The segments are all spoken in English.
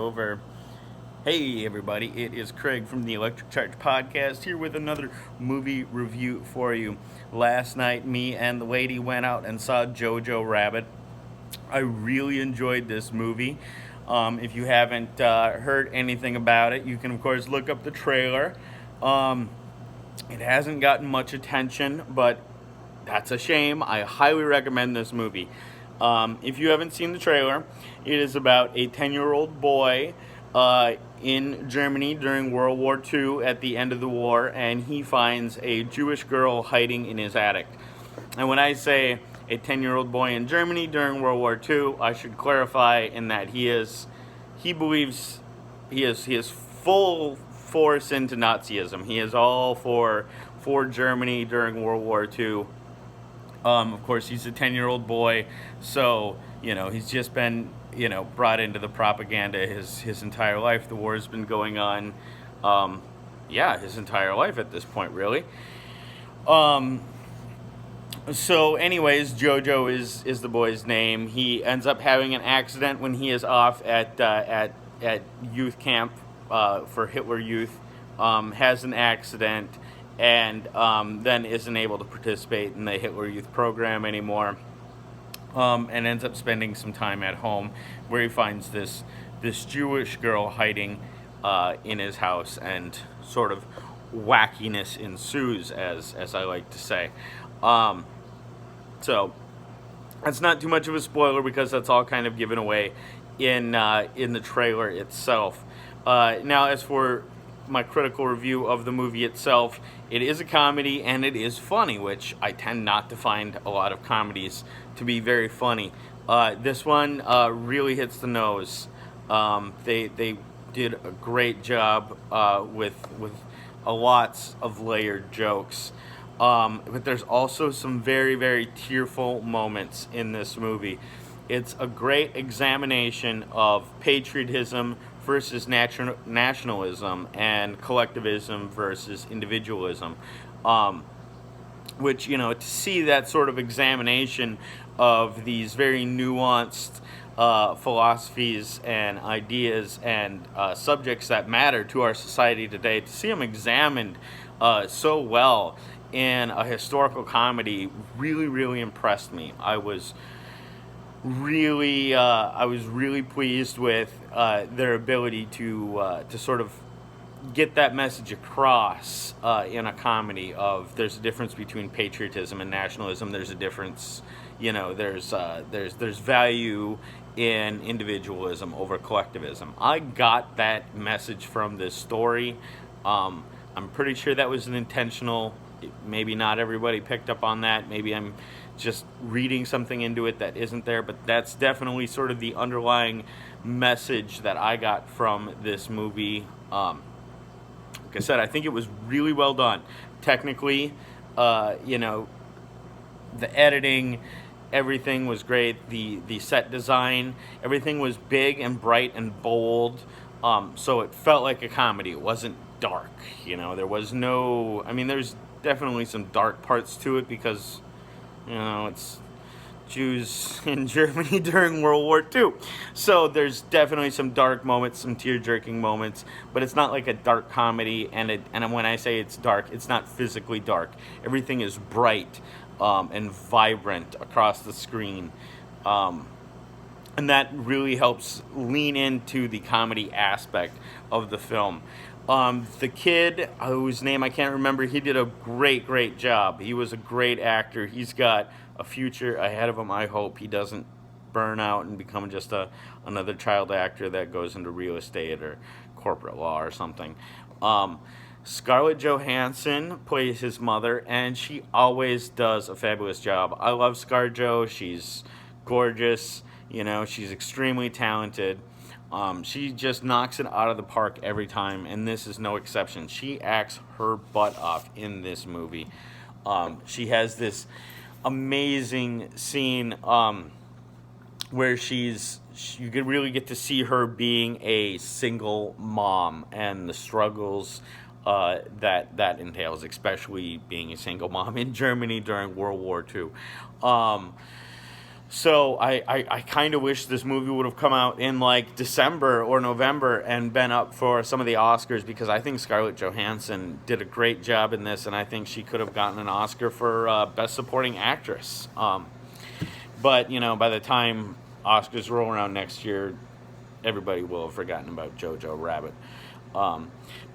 over. Hey everybody, it is Craig from the Electric Charge Podcast here with another movie review for you. Last night, me and the lady went out and saw Jojo Rabbit. I really enjoyed this movie. If you haven't heard anything about it, you can of course look up the trailer. It hasn't gotten much attention, but that's a shame. I highly recommend this movie. If you haven't seen the trailer, it is about a 10-year-old boy in Germany during World War II at the end of the war, and he finds a Jewish girl hiding in his attic. And when I say a 10-year-old boy in Germany during World War II, I should clarify in that he believes he is full force into Nazism. He is all for Germany during World War II. Of course, he's a 10-year-old boy, so, he's just been, brought into the propaganda his entire life. The war's been going on, his entire life at this point, really. So anyways, Jojo is the boy's name. He ends up having an accident when he is off at youth camp for Hitler Youth, has an accident, and then isn't able to participate in the Hitler Youth program anymore, and ends up spending some time at home where he finds this Jewish girl hiding in his house, and sort of wackiness ensues, as I like to say. So that's not too much of a spoiler because that's all kind of given away in the trailer itself. Now, as for my critical review of the movie itself, it is a comedy and it is funny, which I tend not to find a lot of comedies to be very funny. This one really hits the nose. They did a great job with a lots of layered jokes. But there's also some very, very tearful moments in this movie. It's a great examination of patriotism versus nationalism and collectivism versus individualism. Which, to see that sort of examination of these very nuanced philosophies and ideas and subjects that matter to our society today, to see them examined so well in a historical comedy really, really impressed me. I was really pleased with their ability to sort of get that message across in a comedy of there's a difference between patriotism and nationalism. There's a difference, there's value in individualism over collectivism. I got that message from this story. I'm pretty sure that was an intentional. Maybe not everybody picked up on that. Maybe I'm just reading something into it that isn't there, but that's definitely sort of the underlying message that I got from this movie. Like I said, I think it was really well done. Technically, the editing, everything was great. The set design, everything was big and bright and bold. So it felt like a comedy. It wasn't dark. There was no. There's definitely some dark parts to it because, it's Jews in Germany during World War II. So there's definitely some dark moments, some tear-jerking moments, but it's not like a dark comedy, and when I say it's dark, it's not physically dark. Everything is bright and vibrant across the screen. And that really helps lean into the comedy aspect of the film. The kid, whose name I can't remember, he did a great job. He was a great actor. He's got a future ahead of him. I hope he doesn't burn out and become just another child actor that goes into real estate or corporate law or something. Scarlett Johansson plays his mother, and she always does a fabulous job. I love ScarJo. She's gorgeous. She's extremely talented. She just knocks it out of the park every time, and this is no exception. She acts her butt off in this movie. She has this amazing scene where you could really get to see her being a single mom and the struggles that entails, especially being a single mom in Germany during World War II. So I kind of wish this movie would have come out in like December or November and been up for some of the Oscars, because I think Scarlett Johansson did a great job in this, and I think she could have gotten an Oscar for Best Supporting Actress. But, you know, by the time Oscars roll around next year, everybody will have forgotten about Jojo Rabbit.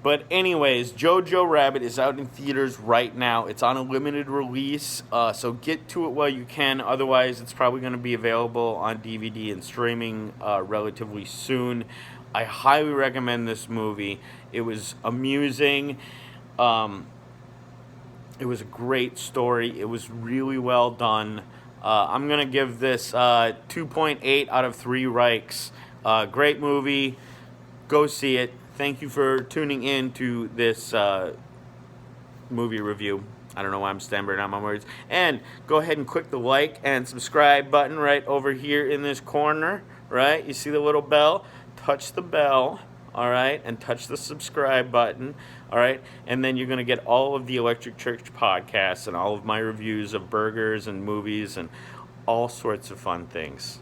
But anyways, Jojo Rabbit is out in theaters right now. It's on a limited release, so get to it while you can. Otherwise, it's probably going to be available on DVD and streaming relatively soon. I highly recommend this movie. It was amusing. It was a great story. It was really well done. I'm going to give this 2.8 out of 3 Reichs. Great movie. Go see it. Thank you for tuning in to this movie review. I don't know why I'm stammering on my words. And go ahead and click the like and subscribe button right over here in this corner. Right? You see the little bell? Touch the bell. All right? And touch the subscribe button. All right? And then you're going to get all of the Electric Church podcasts and all of my reviews of burgers and movies and all sorts of fun things.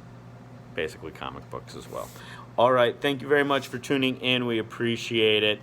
Basically comic books as well. All right, thank you very much for tuning in. We appreciate it.